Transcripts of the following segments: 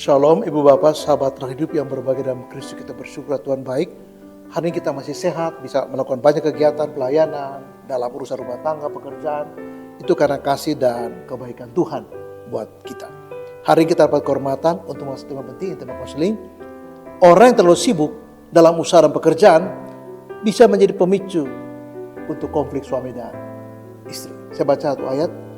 Shalom Ibu Bapak, sahabat terhidup yang berbahagia dalam Kristus, kita bersyukur Tuhan baik. Hari ini kita masih sehat, bisa melakukan banyak kegiatan pelayanan dalam urusan rumah tangga, pekerjaan. Itu karena kasih dan kebaikan Tuhan buat kita. Hari ini kita dapat kehormatan untuk masuk tema penting, tema konseling. Orang yang terlalu sibuk dalam usaha dan pekerjaan bisa menjadi pemicu untuk konflik suami dan istri. Saya baca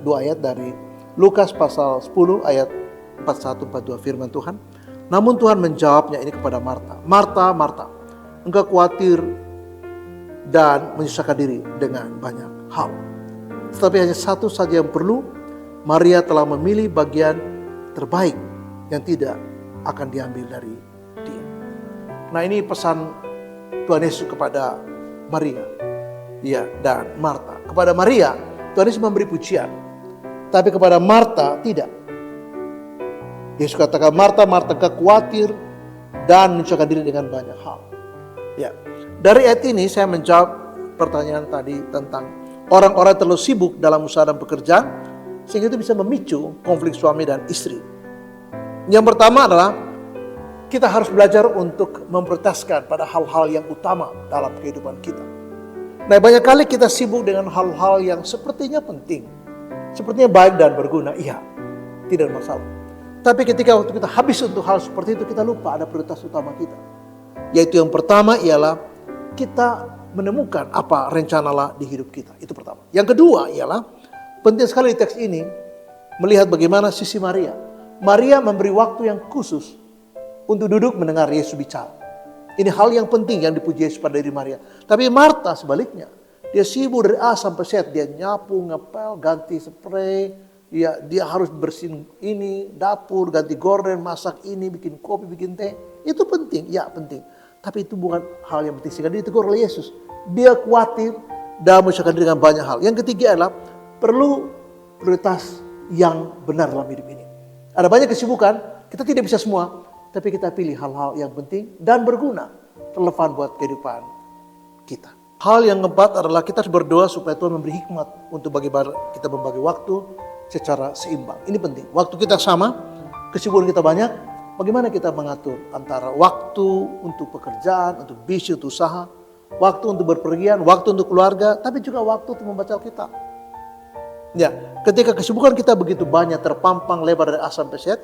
dua ayat dari Lukas pasal 10 ayat 41-42 firman Tuhan. Namun Tuhan menjawabnya ini kepada Marta. Marta, Marta, engkau khawatir dan menyusahkan diri dengan banyak hal. Tetapi hanya satu saja yang perlu. Maria telah memilih bagian terbaik yang tidak akan diambil dari dia. Nah, ini pesan Tuhan Yesus kepada Maria, ya, dan Marta. Kepada Maria, Tuhan Yesus memberi pujian. Tapi kepada Marta tidak. Yesus katakan, Marta, Marta, engkau khawatir dan menyusahkan diri dengan banyak hal. Ya, dari ayat ini saya menjawab pertanyaan tadi tentang orang-orang terlalu sibuk dalam usaha dan pekerjaan sehingga itu bisa memicu konflik suami dan istri. Yang pertama adalah kita harus belajar untuk memprioritaskan pada hal-hal yang utama dalam kehidupan kita. Nah, banyak kali kita sibuk dengan hal-hal yang sepertinya penting, sepertinya baik dan berguna, iya, tidak ada masalah. Tapi ketika waktu kita habis untuk hal seperti itu, kita lupa ada prioritas utama kita. Yaitu yang pertama ialah kita menemukan apa rencana Allah di hidup kita. Itu pertama. Yang kedua ialah penting sekali di teks ini melihat bagaimana sisi Maria. Maria memberi waktu yang khusus untuk duduk mendengar Yesus bicara. Ini hal yang penting yang dipuji Yesus pada diri Maria. Tapi Marta sebaliknya. Dia sibuk dari A sampai Z. Dia nyapu, ngepel, ganti spray. Ya, dia harus bersihin ini, dapur, ganti gorden, masak ini, bikin kopi, bikin teh. Itu penting, ya penting. Tapi itu bukan hal yang penting. Sehingga dia ditegur oleh Yesus. Dia khawatir dan menyusahkan diri dengan banyak hal. Yang ketiga adalah perlu prioritas yang benar dalam hidup ini. Ada banyak kesibukan, kita tidak bisa semua. Tapi kita pilih hal-hal yang penting dan berguna. Relevan buat kehidupan kita. Hal yang keempat adalah kita harus berdoa supaya Tuhan memberi hikmat untuk kita membagi waktu secara seimbang. Ini penting. Waktu kita sama, kesibukan kita banyak. Bagaimana kita mengatur antara waktu untuk pekerjaan, untuk bisnis, untuk usaha, waktu untuk berpergian, waktu untuk keluarga, tapi juga waktu untuk membaca Alkitab. Ya, ketika kesibukan kita begitu banyak, terpampang lebar dari A sampai Z,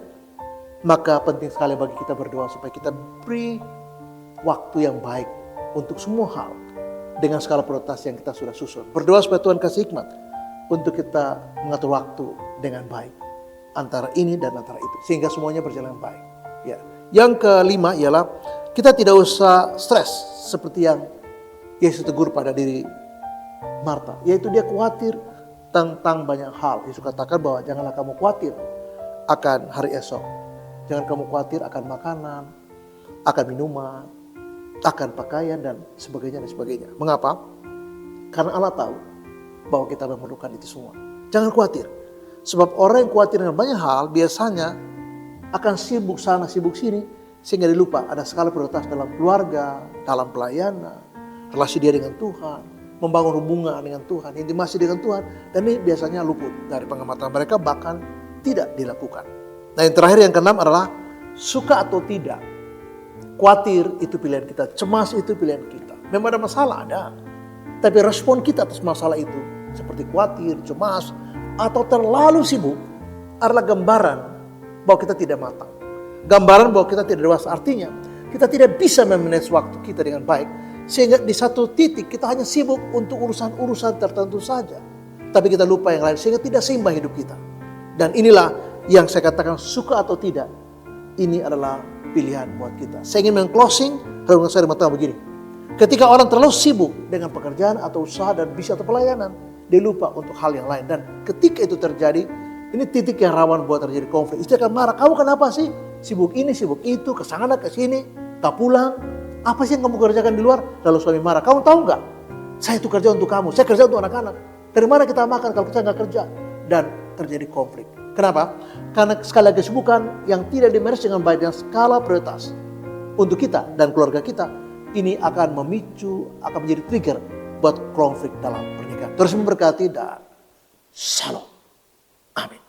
maka penting sekali bagi kita berdoa supaya kita beri waktu yang baik untuk semua hal dengan skala prioritas yang kita sudah susun. Berdoa supaya Tuhan kasih hikmat untuk kita mengatur waktu dengan baik antara ini dan antara itu sehingga semuanya berjalan baik. Ya. Yang kelima ialah kita tidak usah stres seperti yang Yesus tegur pada diri Marta, yaitu dia khawatir tentang banyak hal. Yesus katakan bahwa janganlah kamu khawatir akan hari esok. Jangan kamu khawatir akan makanan, akan minuman, akan pakaian dan sebagainya dan sebagainya. Mengapa? Karena Allah tahu bahwa kita memerlukan itu semua. Jangan khawatir. Sebab orang yang khawatir dengan banyak hal biasanya akan sibuk sana sibuk sini sehingga dilupa ada skala prioritas dalam keluarga, dalam pelayanan, relasi dia dengan Tuhan, membangun hubungan dengan Tuhan, intimasi dengan Tuhan, dan ini biasanya luput dari pengamatan mereka bahkan tidak dilakukan. Nah, yang terakhir yang keenam adalah suka atau tidak. Khawatir itu pilihan kita, cemas itu pilihan kita. Memang ada masalah, ada. Tapi respon kita atas masalah itu seperti khawatir, cemas, atau terlalu sibuk adalah gambaran bahwa kita tidak matang. Gambaran bahwa kita tidak dewasa. Artinya kita tidak bisa memanage waktu kita dengan baik. Sehingga di satu titik kita hanya sibuk untuk urusan-urusan tertentu saja. Tapi kita lupa yang lain sehingga tidak seimbang hidup kita. Dan inilah yang saya katakan suka atau tidak. Ini adalah pilihan buat kita. Saya ingin meng-closing hubungan saya mengatakan begini. Ketika orang terlalu sibuk dengan pekerjaan atau usaha dan bisnis atau pelayanan, dia lupa untuk hal yang lain. Dan ketika itu terjadi, ini titik yang rawan buat terjadi konflik. Istri akan marah, kamu kenapa sih? Sibuk ini, sibuk itu, kesana, kesini, tak pulang. Apa sih yang kamu kerjakan di luar? Lalu suami marah, kamu tahu nggak? Saya itu kerja untuk kamu, saya kerja untuk anak-anak. Dari mana kita makan kalau kita nggak kerja? Dan terjadi konflik. Kenapa? Karena skala kesibukan yang tidak dimanage dengan baik dengan skala prioritas untuk kita dan keluarga kita, ini akan memicu, akan menjadi trigger buat konflik dalam pernikahan. Terus memberkati dan shalom. Amin.